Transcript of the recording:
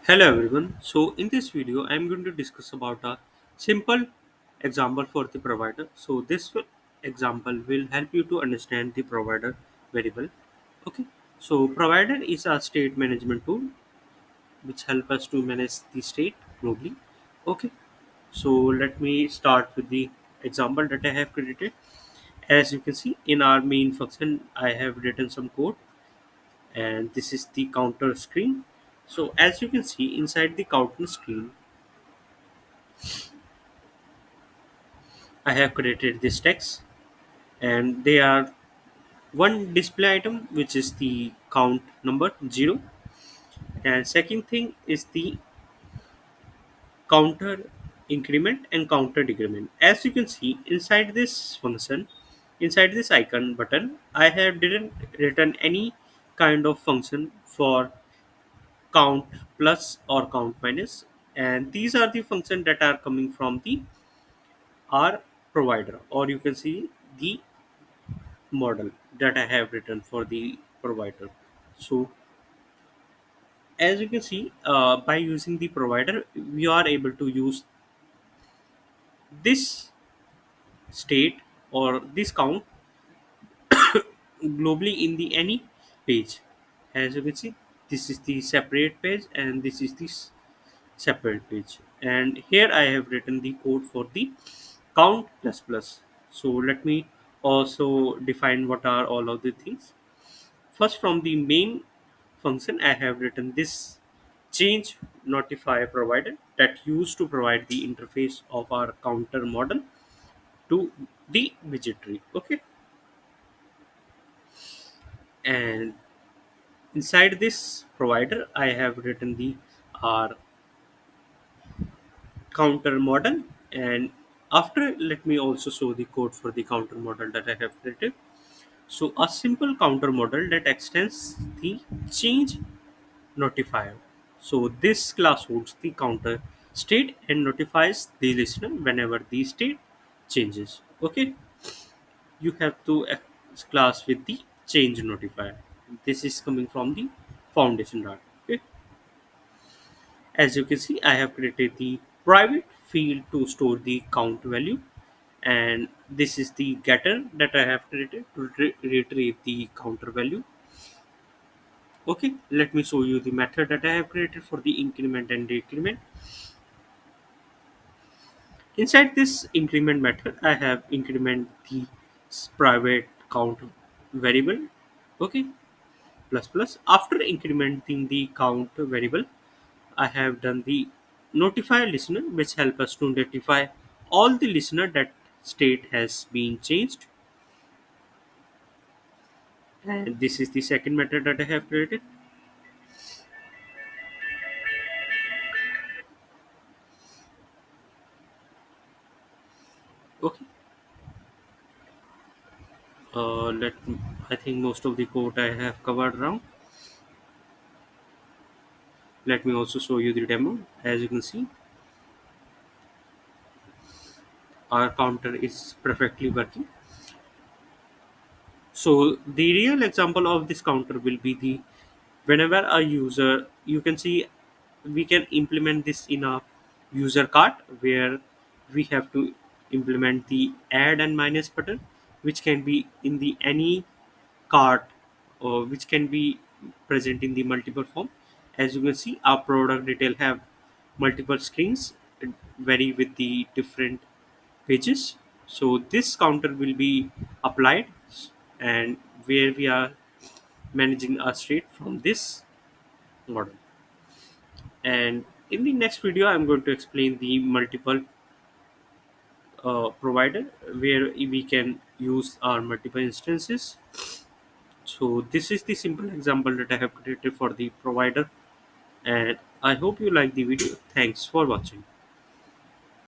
Hello everyone. So in this video I'm going to discuss about a simple example for the provider. So example will help you to understand the provider very well. Okay. So provider is a state management tool which help us to manage the state globally. Okay. So let me start with the example that I have created. As you can see in our main function I have written some code, and this is the counter screen. So as you can see inside the counter screen I have created this text, and they are one display item which is the count number 0, and second thing is the counter increment and counter decrement. As you can see inside this function, inside this icon button, I have didn't written any kind of function for count plus or count minus, and these are the functions that are coming from the R provider, or you can see the model that I have written for the provider. So as you can see, by using the provider, we are able to use this state or this count globally in the any page. As you can see, this is the separate page and this is this separate page. And here I have written the code for the count plus plus. So let me also define what are all of the things. First, from the main function, I have written this change notify provider that used to provide the interface of our counter model to the widget tree. Okay, and inside this provider, I have written the our counter model, and after let me also show the code for the counter model that I have created. So a simple counter model that extends the change notifier. So this class holds the counter state and notifies the listener whenever the state changes. Okay, you have to class with the change notifier. This is coming from the foundation data. Okay, as you can see, I have created the private field to store the count value, and this is the getter that I have created to retrieve the counter value. Okay, let me show you the method that I have created for the increment and decrement. Inside this increment method, I have increment the private count variable. Okay, plus plus. After incrementing the count variable, I have done the notify listener, which help us to notify all the listener that state has been changed. And this is the second method that I have created. Okay, let I think most of the code I have covered around. Let me also show you the demo. As you can see, our counter is perfectly working. So the real example of this counter will be the whenever a user, you can see we can implement this in a user card where we have to implement the add and minus button, which can be in the any card or which can be present in the multiple form. As you can see, our product detail have multiple screens, vary with the different pages. So this counter will be applied, and where we are managing our state from this model. And in the next video I'm going to explain the multiple provider where we can use our multiple instances. So this is the simple example that I have created for the provider, and I hope you like the video. Thanks for watching.